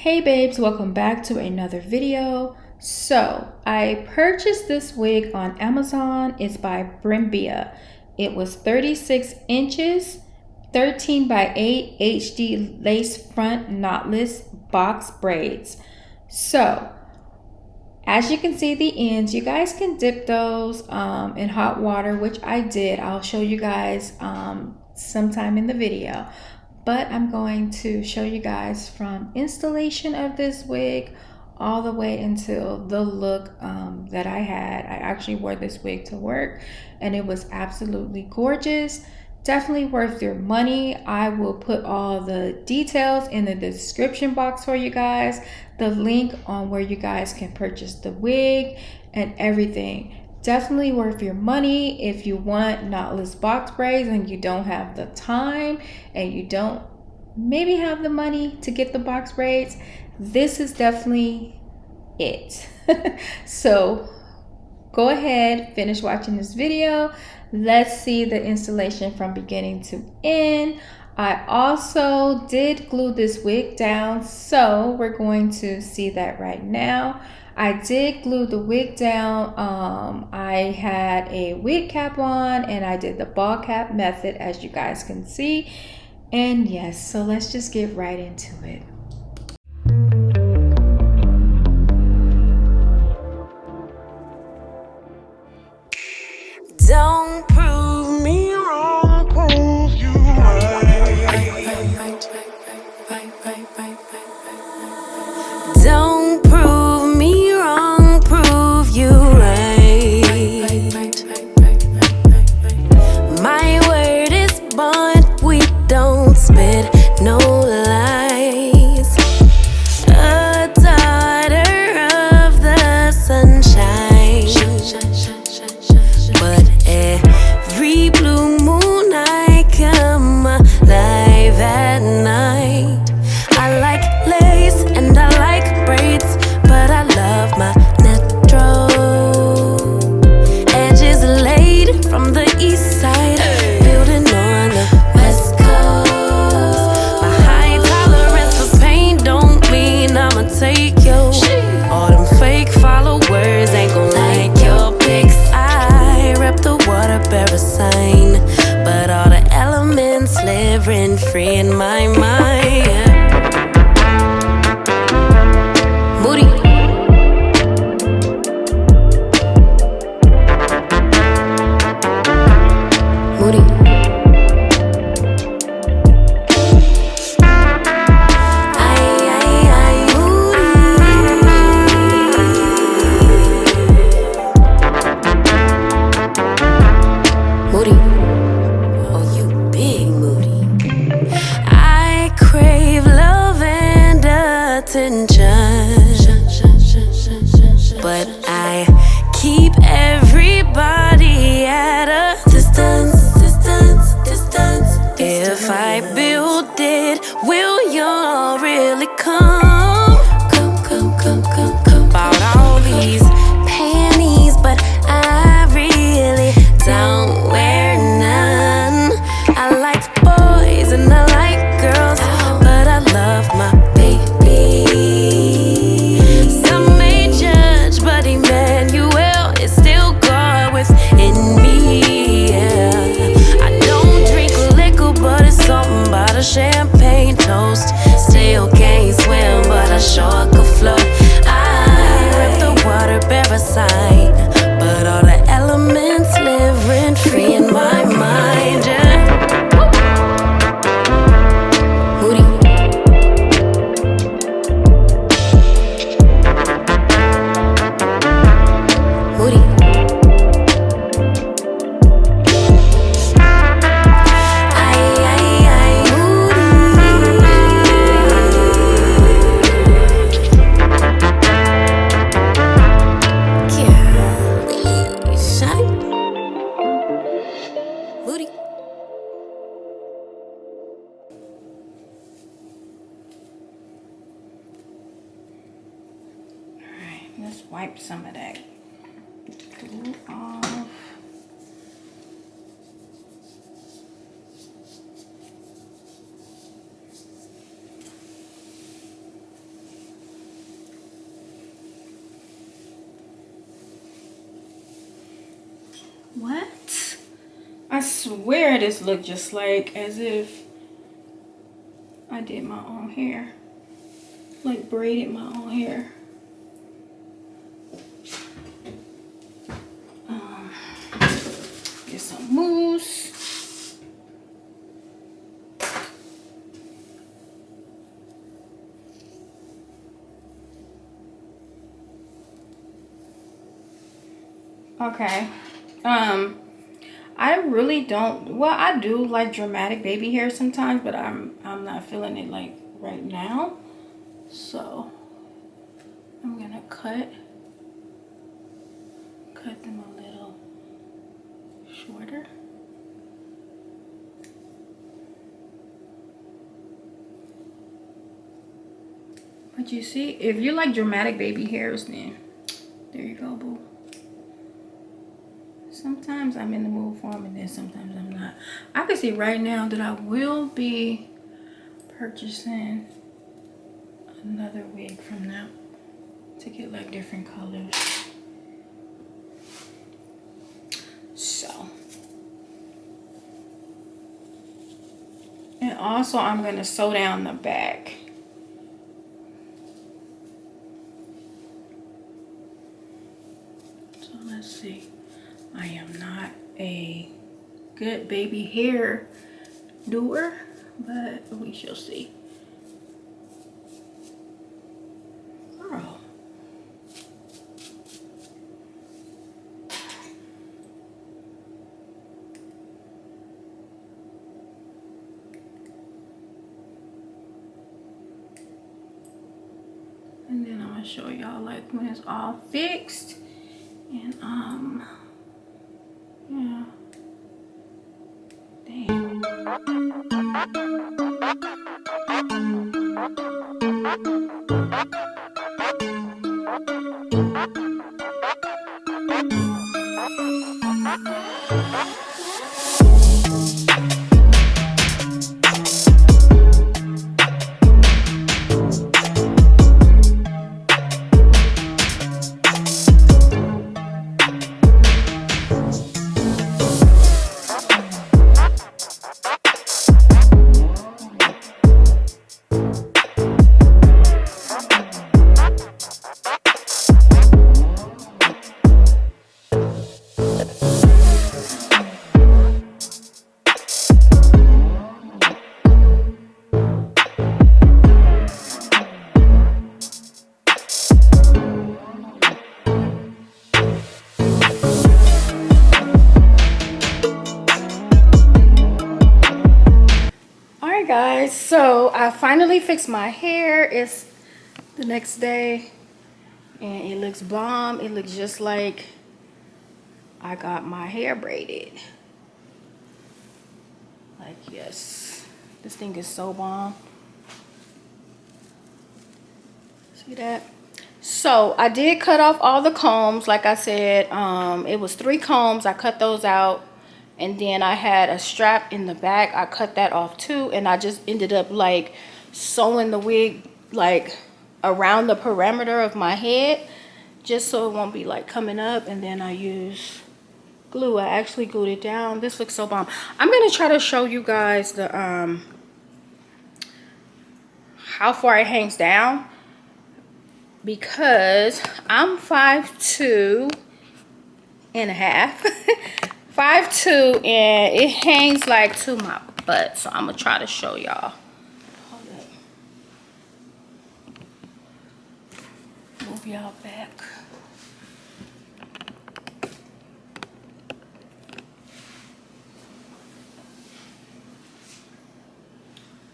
Hey babes, welcome back to another video. So I purchased this wig on Amazon. It's by Braid. It was 36 inches, 13 by 8 HD lace front knotless box braids. So as you can see the ends, you guys can dip those in hot water, which I did. I'll show you guys sometime in the video. But I'm going to show you guys from installation of this wig all the way until the look that I had. I actually wore this wig to work and it was absolutely gorgeous. Definitely worth your money. I will put all the details in the description box for you guys. The link on where you guys can purchase the wig and everything. Definitely worth your money. If you want knotless box braids and you don't have the time and you don't maybe have the money to get the box braids, this is definitely it. So go ahead, finish watching this video. Let's see the installation from beginning to end. I also did glue this wig down, so we're going to see that right now. I did glue the wig down. I had a wig cap on and I did the ball cap method, as you guys can see. And yes, so let's just get right into it. Don't prove me wrong, prove you right. Don't prove me wrong, prove you right. My word is bond, we don't spit no lies. A daughter of the sunshine, but every blue moon I come alive at night. I like lace and I like braids, but I love my natural. Edges laid from the east side, building on the west coast. My high tolerance for pain don't mean I'ma take you. All them fake followers ain't gon' like your pics. I rep the water bearer sign, but all the elements live rent free in my mind. Moody. Moody. Moody. Oh, you big moody. I crave love and attention, but I keep everybody at a distance. If I build it, will y'all really come? Bought all these panties, but I really don't wear none. I like boys and I like girls, but I love my baby. Some may judge, but Emmanuel is still God within me. Yeah. I don't drink liquor, but it's something about a champagne toast. Still can't swim, but I sure could float. I rip the water bearer sign, but all the elements live rent free in my mind. Yeah. Moody. Moody. Moody. Alright, let's wipe some of that glue off. swear this looked just like as if I did my own hair. Like braided my own hair. Get some mousse. Okay. I really don't, well, I do like dramatic baby hair sometimes, but I'm not feeling it like right now. So I'm gonna cut them a little shorter. But you see, if you like dramatic baby hairs, then there you go, boo. Sometimes I'm in the mood for them, and then sometimes I'm not. I can see right now that I will be purchasing another wig from them to get like different colors. So, and also I'm gonna sew down the back. So let's see. I am not a good baby hair doer, but we shall see. Girl. And then I'm gonna show y'all like when it's all fixed. And yeah. Damn. Guys, so I finally fixed my hair. It's the next day and it looks bomb. It looks just like I got my hair braided. Like, yes, this thing is so bomb. See that? So I did cut off all the combs. Like I said, it was 3 combs. I cut those out. And then I had a strap in the back. I cut that off too. And I just ended up like sewing the wig like around the perimeter of my head, just so it won't be like coming up. And then I use glue. I actually glued it down. This looks so bomb. I'm gonna try to show you guys the how far it hangs down, because I'm 5'2" and a half. 5'2", and it hangs like to my butt. So I'm gonna try to show y'all. Hold up. Move y'all back.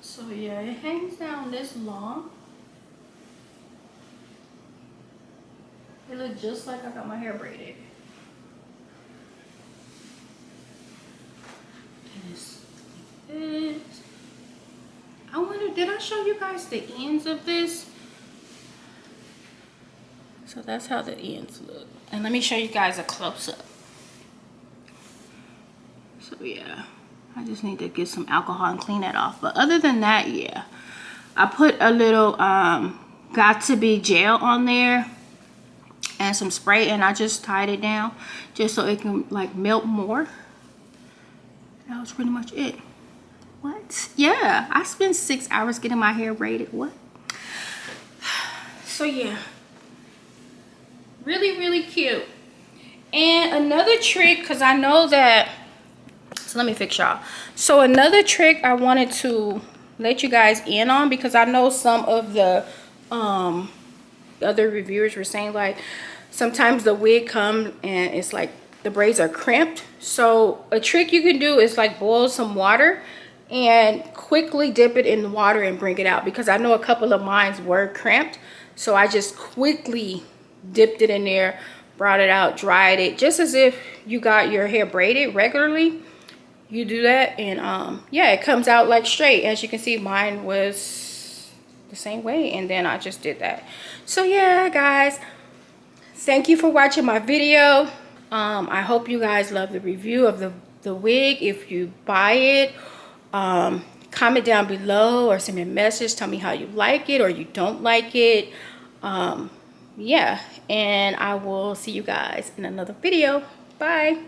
So yeah, it hangs down this long. It looks just like I got my hair braided. I wonder, did I show you guys the ends of this? So that's how the ends look. And let me show you guys a close-up. So yeah, I just need to get some alcohol and clean that off. But other than that, yeah, I put a little got to be gel on there and some spray, and I just tied it down just so it can like melt more. that was pretty much it. What? Yeah, I spent 6 hours getting my hair braided. What? So yeah, really cute. And another trick, because I know that, so let me fix y'all. So another trick I wanted to let you guys in on, because I know some of the other reviewers were saying like sometimes the wig come and it's like the braids are crimped. So a trick you can do is like boil some water and quickly dip it in the water and bring it out, because I know a couple of mine were crimped. So I just quickly dipped it in there, brought it out, dried it, just as if you got your hair braided regularly. You do that, and yeah, it comes out like straight. As you can see, mine was the same way, and then I just did that. So yeah, guys, thank you for watching my video. I hope you guys love the review of the wig. If you buy it, comment down below or send me a message. Tell me how you like it or you don't like it. Yeah, and I will see you guys in another video. Bye.